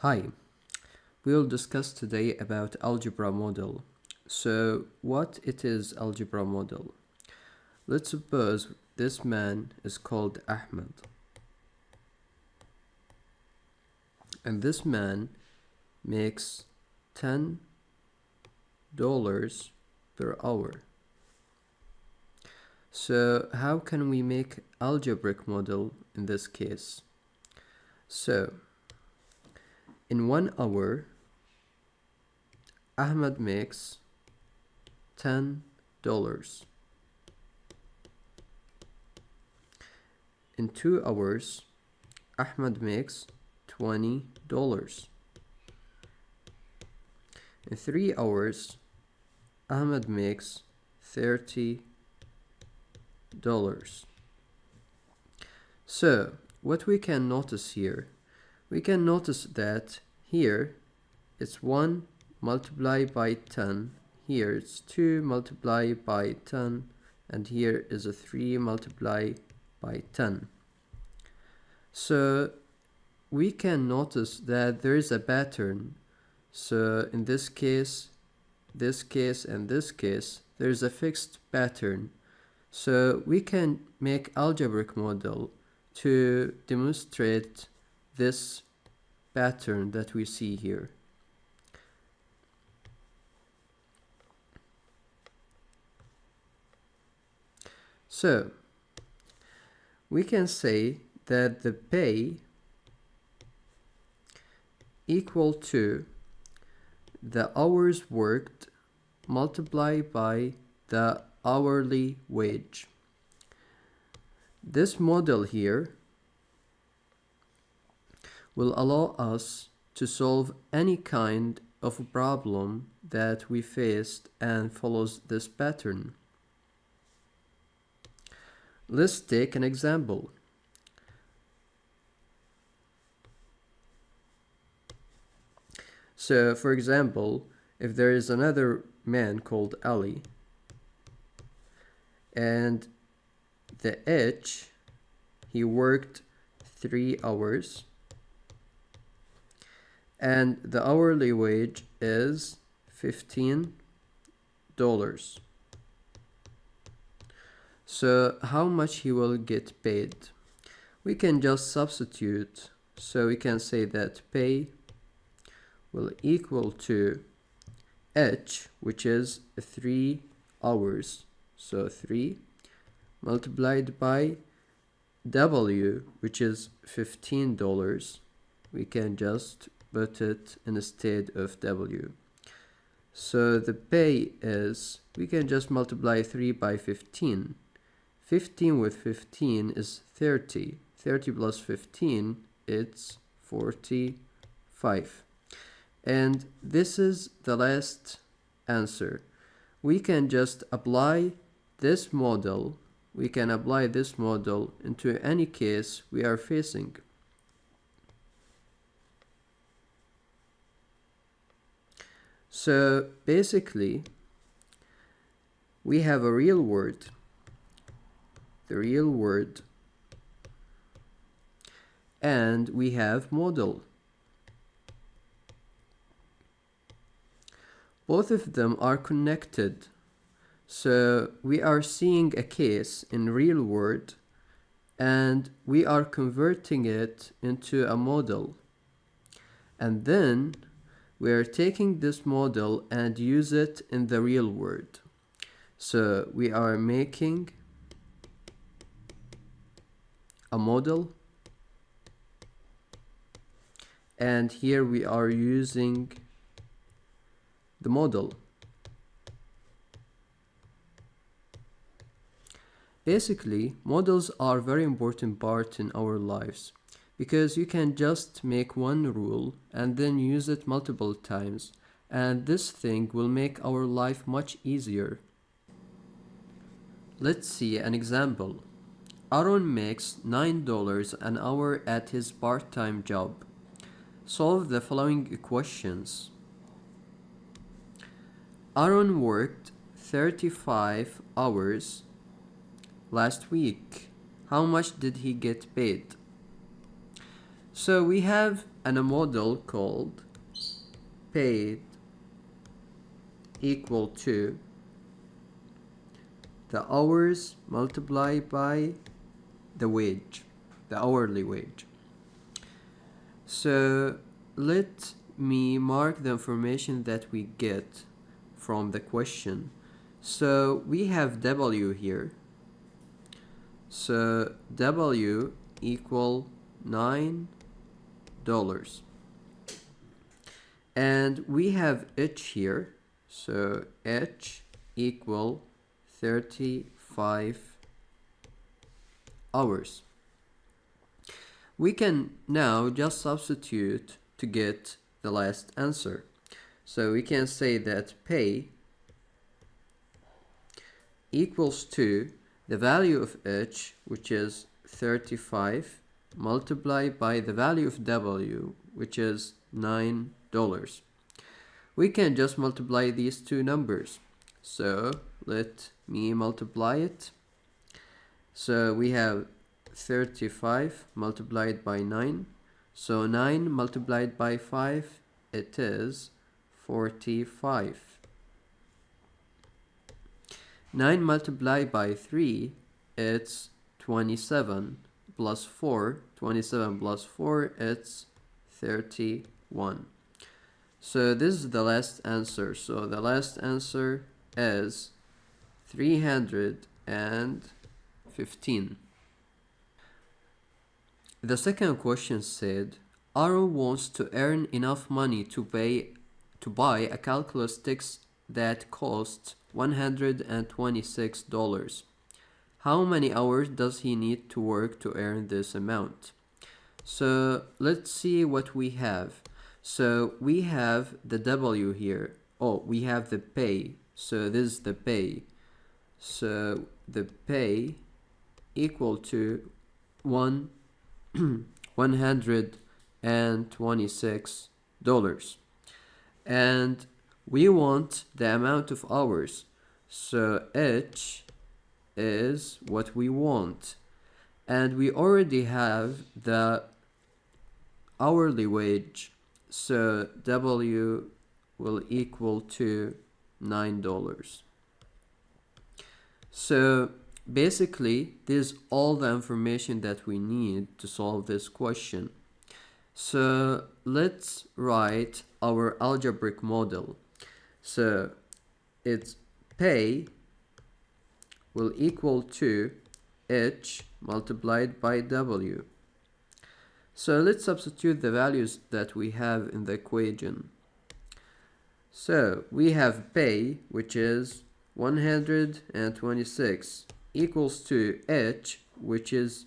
Hi, we will discuss today about algebra model. So, what it is algebra model? Let's suppose this man is called Ahmed, and this man makes $10 per hour. So, how can we make algebraic model in this case? So, in 1 hour, Ahmed makes $10. In 2 hours, Ahmed makes $20. In 3 hours, Ahmed makes $30. So, what we can notice here, we can notice that here it's 1 multiplied by 10, here it's 2 multiplied by 10, and here is a 3 multiplied by 10. So we can notice that there is a pattern. So in this case, and this case, there is a fixed pattern. So we can make algebraic model to demonstrate this pattern that we see here. So we can say that the pay equal to the hours worked multiplied by the hourly wage. This model here will allow us to solve any kind of problem that we faced and follows this pattern. Let's take an example. So, for example, if there is another man called Ali, and the H, he worked 3 hours, and the hourly wage is $15. So how much he will get paid? We can just substitute, so we can say that pay will equal to H, which is 3 hours, so 3 multiplied by W, which is $15. We can just put it instead of W. So the pay is, we can just multiply 3 by 15. 15 with 15 is 30. 30 plus 15, it's 45. And this is the last answer. We can just apply this model. We can apply this model into any case we are facing. So basically, we have a real word, the real word, and we have model. Both of them are connected. So we are seeing a case in real world and we are converting it into a model. And then we are taking this model and use it in the real world. So we are making a model, and here we are using the model. Basically, models are a very important part in our lives because you can just make one rule and then use it multiple times, and this thing will make our life much easier. Let's see an example. Aaron makes $9 an hour at his part-time job. Solve the following questions. Aaron worked 35 hours last week. How much did he get paid? So we have a model called paid equal to the hours multiplied by the wage, the hourly wage. So let me mark the information that we get from the question. So we have W here. So W equal $9. And we have H here. So H equal 35 hours. We can now just substitute to get the last answer. So we can say that pay equals to the value of H, which is 35, multiplied by the value of W, which is $9. We can just multiply these two numbers. So let me multiply it. So we have 35 multiplied by 9. So 9 multiplied by 5, it is 45. 9 multiplied by 3, it's 27 plus 4. 27 plus 4, it's 31. So this is the last answer. So the last answer is 315. The second question said, Aaron wants to earn enough money to buy a calculus text that costs $126. How many hours does he need to work to earn this amount? So let's see what we have. So we have the W here. Oh, we have the pay. So this is the pay. So the pay equal to $126. And we want the amount of hours. So H is what we want. And we already have the hourly wage. So W will equal to $9. So basically, this is all the information that we need to solve this question. So let's write our algebraic model. So it's pay will equal to H multiplied by W. So let's substitute the values that we have in the equation. So we have pay, which is 126, equals to H, which is,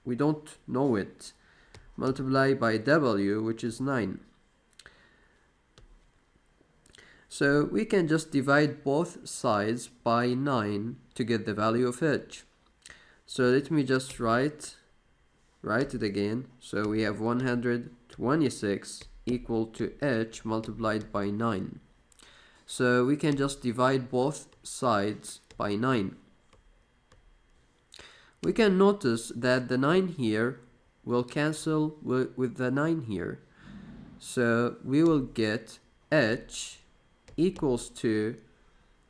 we don't know it, multiplied by W, which is 9. So we can just divide both sides by 9 to get the value of H. So let me just write it again. So we have 126 equal to H multiplied by 9. So we can just divide both sides by 9. We can notice that the 9 here will cancel with the 9 here. So we will get H equals to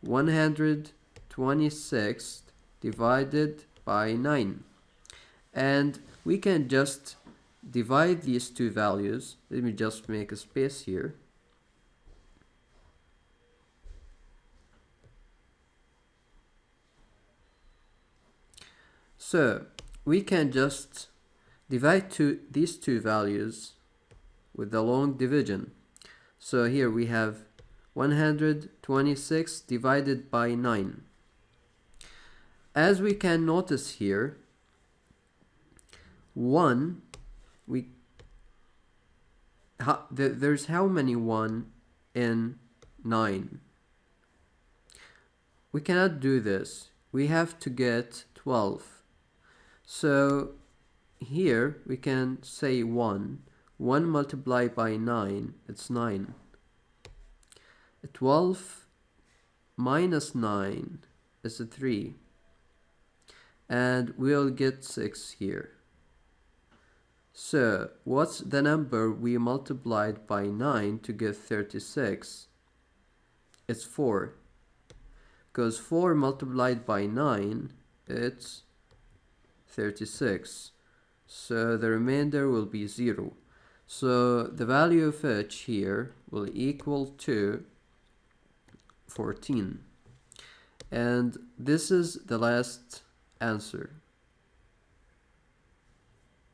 126 divided by 9. And we can just divide these two values. Let me just make a space here. So we can just divide these two values with the long division. So here we have 126 divided by 9. As we can notice here, there's how many 1 in 9? We cannot do this. We have to get 12. So here we can say 1. 1 multiplied by 9, it's 9. 12 minus 9 is a 3. And we'll get 6 here. So what's the number we multiplied by 9 to get 36? It's 4. Because 4 multiplied by 9, it's 36. So the remainder will be 0. So the value of h here will equal to 14. And this is the last answer.